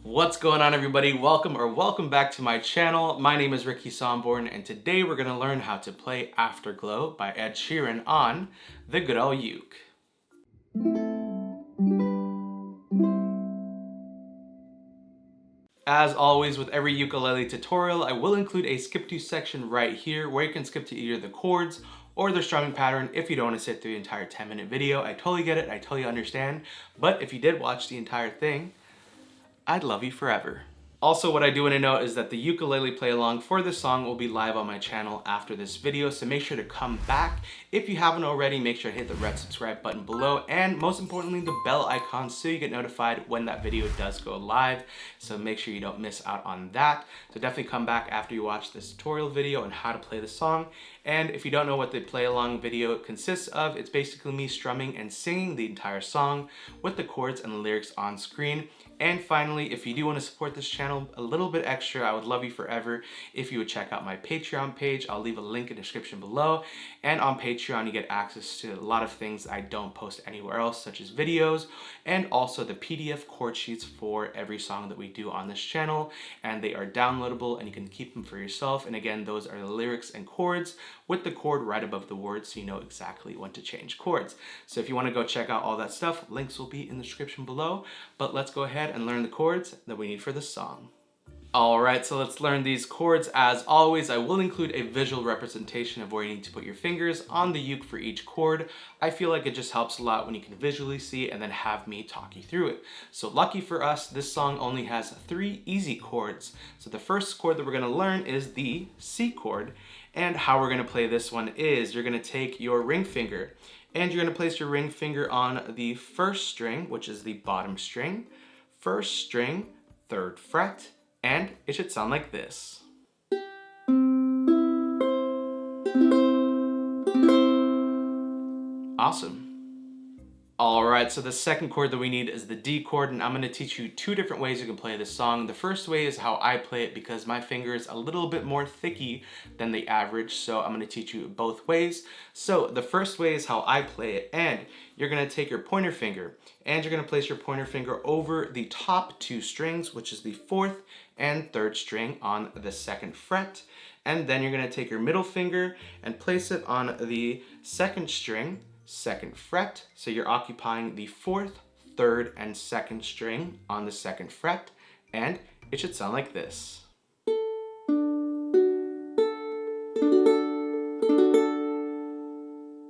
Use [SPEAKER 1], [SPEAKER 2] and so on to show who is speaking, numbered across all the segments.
[SPEAKER 1] What's going on, everybody? Welcome back to my channel. My name is Ricky Somborn, and today we're gonna learn how to play Afterglow by Ed Sheeran on the good old uke. As always with every ukulele tutorial, I will include a skip to section right here where you can skip to either the chords or the strumming pattern if you don't want to sit through the entire 10-minute video. I totally get it, I totally understand, but if you did watch the entire thing, I'd love you forever. Also, what I do want to note is that the ukulele play along for this song will be live on my channel after this video, so make sure to come back. If you haven't already, make sure to hit the red subscribe button below, and most importantly, the bell icon so you get notified when that video does go live. So make sure you don't miss out on that. So definitely come back after you watch this tutorial video on how to play the song. And if you don't know what the play along video consists of, it's basically me strumming and singing the entire song with the chords and the lyrics on screen. And finally, if you do want to support this channel a little bit extra, I would love you forever if you would check out my Patreon page. I'll leave a link in the description below. And on Patreon, you get access to a lot of things I don't post anywhere else, such as videos, and also the PDF chord sheets for every song that we do on this channel. And they are downloadable and you can keep them for yourself. And again, those are the lyrics and chords with the chord right above the word so you know exactly when to change chords. So if you want to go check out all that stuff, links will be in the description below. But let's go ahead and learn the chords that we need for this song. Alright, so let's learn these chords. As always, I will include a visual representation of where you need to put your fingers on the uke for each chord. I feel like it just helps a lot when you can visually see and then have me talk you through it. So lucky for us, this song only has 3 easy chords. So the first chord that we're going to learn is the C chord. And how we're going to play this one is you're going to take your ring finger and you're going to place your ring finger on the first string, which is the bottom string, first string, 3rd fret, and it should sound like this. Awesome. Alright, so the second chord that we need is the D chord, and I'm going to teach you 2 different ways you can play this song. The first way is how I play it because my finger is a little bit more thicky than the average, so I'm going to teach you both ways. So the first way is how I play it, and you're going to take your pointer finger and you're going to place your pointer finger over the top 2 strings, which is the 4th and 3rd string on the 2nd fret. And then you're going to take your middle finger and place it on the 2nd string, 2nd fret. So you're occupying the 4th, 3rd, and 2nd string on the 2nd fret. And it should sound like this.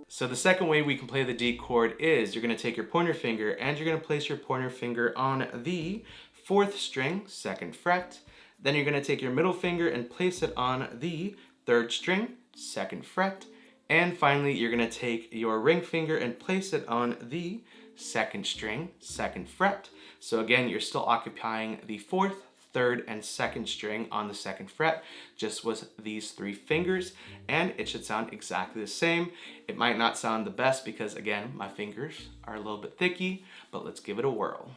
[SPEAKER 1] So the second way we can play the D chord is you're going to take your pointer finger and you're going to place your pointer finger on the 4th string, 2nd fret. Then you're going to take your middle finger and place it on the 3rd string, 2nd fret. And finally, you're going to take your ring finger and place it on the 2nd string, 2nd fret. So again, you're still occupying the 4th, 3rd, and 2nd string on the 2nd fret, just with these 3 fingers, and it should sound exactly the same. It might not sound the best because, again, my fingers are a little bit thicky, but let's give it a whirl.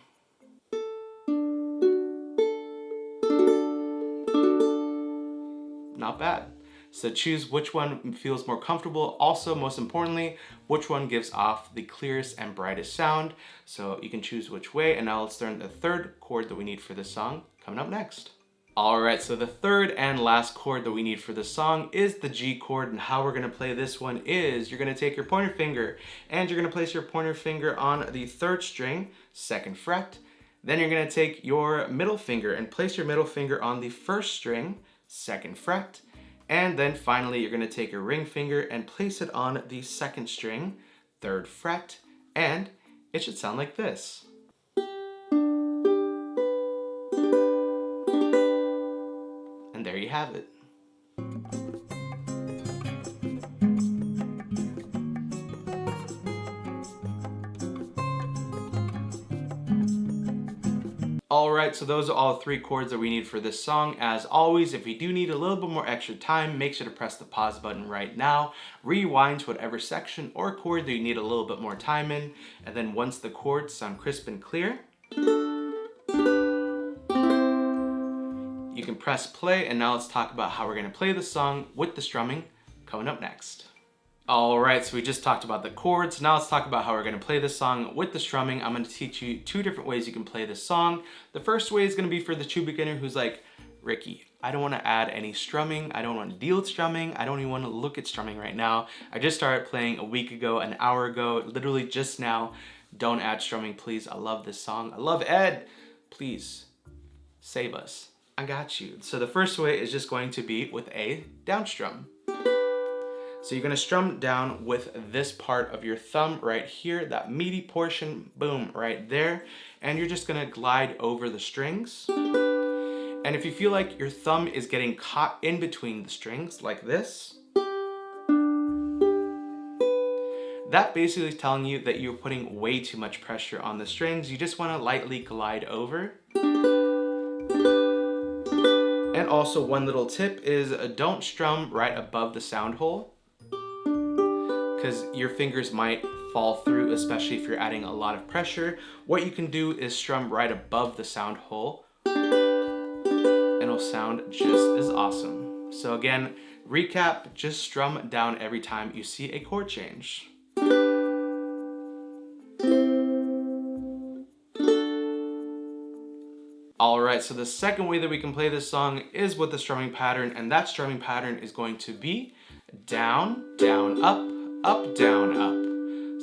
[SPEAKER 1] Not bad. So choose which one feels more comfortable. Also, most importantly, which one gives off the clearest and brightest sound. So you can choose which way. And now let's learn the 3rd chord that we need for this song coming up next. Alright, so the 3rd and last chord that we need for this song is the G chord, and how we're going to play this one is you're going to take your pointer finger and you're going to place your pointer finger on the 3rd string, 2nd fret. Then you're going to take your middle finger and place your middle finger on the 1st string, 2nd fret. And then finally, you're going to take your ring finger and place it on the 2nd string, 3rd fret, and it should sound like this. And there you have it. Alright, so those are all 3 chords that we need for this song. As always, if you do need a little bit more extra time, make sure to press the pause button right now. Rewind to whatever section or chord that you need a little bit more time in. And then once the chords sound crisp and clear, you can press play. And now let's talk about how we're going to play the song with the strumming coming up next. Alright, so we just talked about the chords. Now let's talk about how we're going to play this song with the strumming. I'm going to teach you 2 different ways you can play this song. The first way is going to be for the true beginner who's like, Ricky, I don't want to add any strumming. I don't want to deal with strumming. I don't even want to look at strumming right now. I just started playing a week ago, an hour ago, literally just now. Don't add strumming, please. I love this song. I love Ed. Please, save us. I got you. So the first way is just going to be with a down strum. So you're gonna strum down with this part of your thumb right here, that meaty portion, boom, right there. And you're just gonna glide over the strings. And if you feel like your thumb is getting caught in between the strings like this, that basically is telling you that you're putting way too much pressure on the strings. You just wanna lightly glide over. And also one little tip is don't strum right above the sound hole, because your fingers might fall through, especially if you're adding a lot of pressure. What you can do is strum right above the sound hole, and it'll sound just as awesome. So again, recap, just strum down every time you see a chord change. Alright, so the second way that we can play this song is with the strumming pattern, and that strumming pattern is going to be down, down, up, down, up.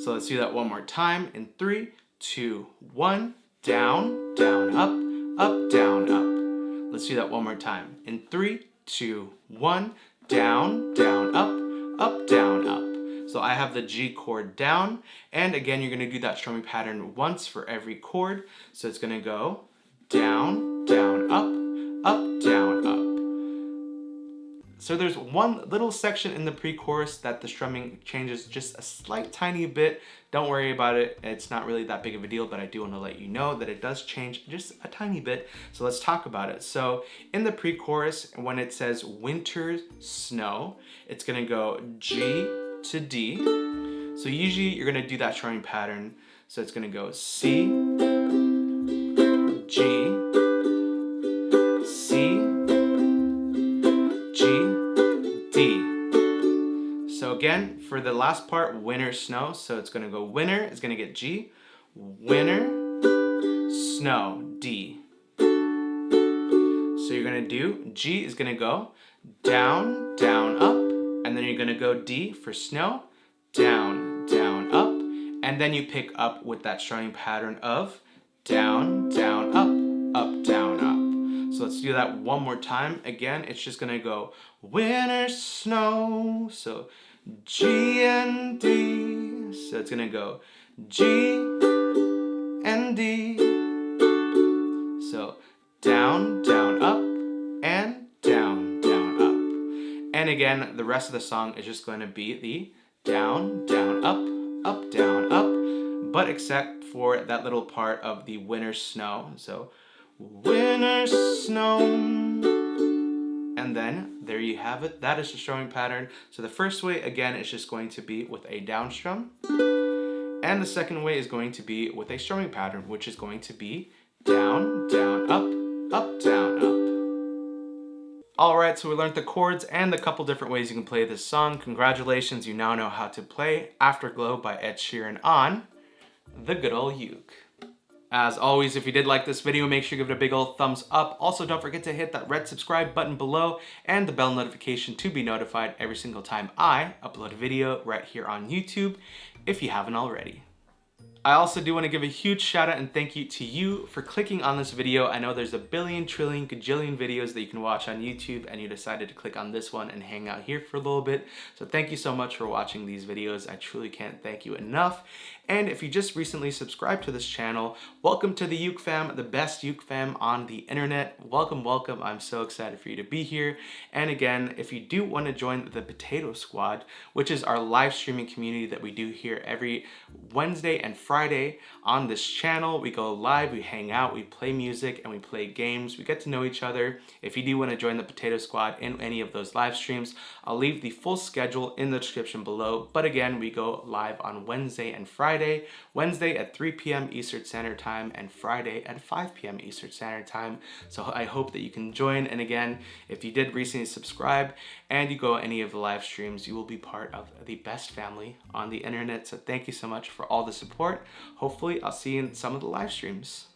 [SPEAKER 1] So let's do that one more time in 3, 2, 1. Down, down, up, down, up. Let's do that one more time in 3, 2, 1. Down, down, up, down, up. So I have the G chord down, and again, you're gonna do that strumming pattern once for every chord. So it's gonna go down, down, up, down, up. So there's one little section in the pre-chorus that the strumming changes just a slight tiny bit. Don't worry about it. It's not really that big of a deal, but I do want to let you know that it does change just a tiny bit. So let's talk about it. So in the pre-chorus, when it says winter snow, it's gonna go G to D. So usually you're gonna do that strumming pattern. So it's gonna go C, G, C, G, D. So again, for the last part, winter snow, so it's gonna go winter is gonna get G, winter, snow, D. So you're gonna do, G is gonna go down, down, up, and then you're gonna go D for snow, down, down, up, and then you pick up with that strumming pattern of down, down, up, down, up. So let's do that one more time. Again, it's just gonna go winter snow. So G and D. So it's gonna go G and D. So down, down, up, and down, down, up. And again, the rest of the song is just going to be the down, down, up, down, up, but except for that little part of the winter snow. So winter snow, and then there you have it. That is the strumming pattern. So the first way, again, is just going to be with a down strum, and the second way is going to be with a strumming pattern, which is going to be down, down, up, down, up. Alright, so we learned the chords and the couple different ways you can play this song. Congratulations, you now know how to play Afterglow by Ed Sheeran on the good old uke. As always, if you did like this video, make sure you give it a big old thumbs up. Also, don't forget to hit that red subscribe button below and the bell notification to be notified every single time I upload a video right here on YouTube, if you haven't already. I also do want to give a huge shout out and thank you to you for clicking on this video. I know there's a billion, trillion, gajillion videos that you can watch on YouTube, and you decided to click on this one and hang out here for a little bit. So thank you so much for watching these videos. I truly can't thank you enough. And if you just recently subscribed to this channel, welcome to the Uke fam, the best Uke fam on the internet. Welcome, welcome. I'm so excited for you to be here. And again, if you do want to join the Potato Squad, which is our live streaming community that we do here every Wednesday and Friday on this channel, we go live, we hang out, we play music, and we play games. We get to know each other. If you do want to join the Potato Squad in any of those live streams, I'll leave the full schedule in the description below. But again, we go live on Wednesday and Friday Friday, Wednesday at 3 p.m. Eastern Standard Time, and Friday at 5 p.m. Eastern Standard Time. So I hope that you can join. And again, if you did recently subscribe and you go any of the live streams, you will be part of the best family on the internet. So thank you so much for all the support. Hopefully I'll see you in some of the live streams.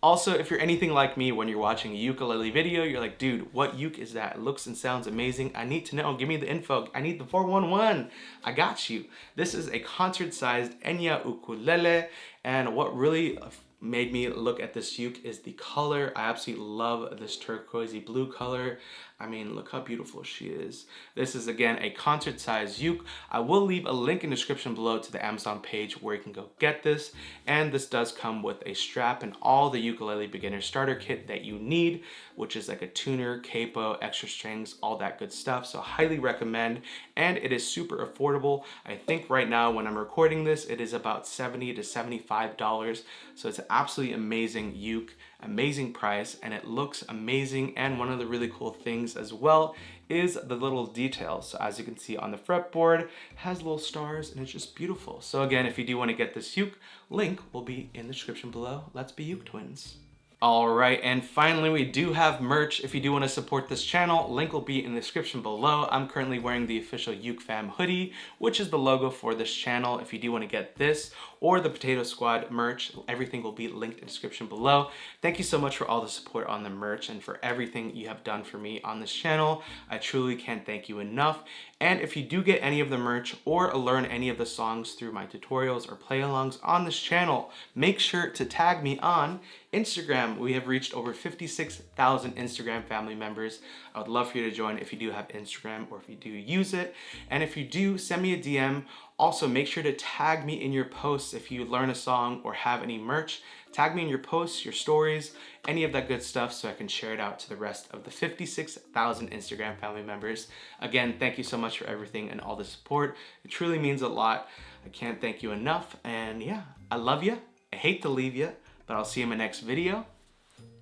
[SPEAKER 1] Also, if you're anything like me, when you're watching a ukulele video, you're like, dude, what uke is that? It looks and sounds amazing. I need to know. Give me the info. I need the 411. I got you. This is a concert-sized Enya ukulele, and what really made me look at this uke is the color. I absolutely love this turquoisey blue color. I mean, look how beautiful she is. This is, again, a concert-sized uke. I will leave a link in the description below to the Amazon page where you can go get this. And this does come with a strap and all the ukulele beginner starter kit that you need, which is like a tuner, capo, extra strings, all that good stuff. So highly recommend. And it is super affordable. I think right now when I'm recording this, it is about $70 to $75. So it's an absolutely amazing uke. Amazing price, and it looks amazing. And one of the really cool things as well is the little details. So as you can see on the fretboard, it has little stars and it's just beautiful. So again, if you do want to get this uke, link will be in the description below. Let's be uke twins. All right, and finally, we do have merch. If you do want to support this channel, link will be in the description below. I'm currently wearing the official Uke Fam hoodie, which is the logo for this channel. If you do want to get this or the Potato Squad merch, everything will be linked in the description below. Thank you so much for all the support on the merch and for everything you have done for me on this channel. I truly can't thank you enough. And if you do get any of the merch or learn any of the songs through my tutorials or play-alongs on this channel, make sure to tag me on Instagram. We have reached over 56,000 Instagram family members. I would love for you to join if you do have Instagram or if you do use it. And if you do, send me a DM. Also, make sure to tag me in your posts if you learn a song or have any merch. Tag me in your posts, your stories, any of that good stuff so I can share it out to the rest of the 56,000 Instagram family members. Again, thank you so much for everything and all the support. It truly means a lot. I can't thank you enough. And yeah, I love you. I hate to leave you, but I'll see you in my next video.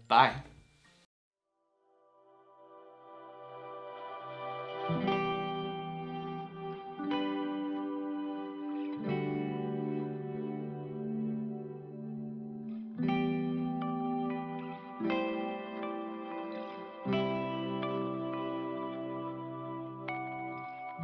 [SPEAKER 1] Bye.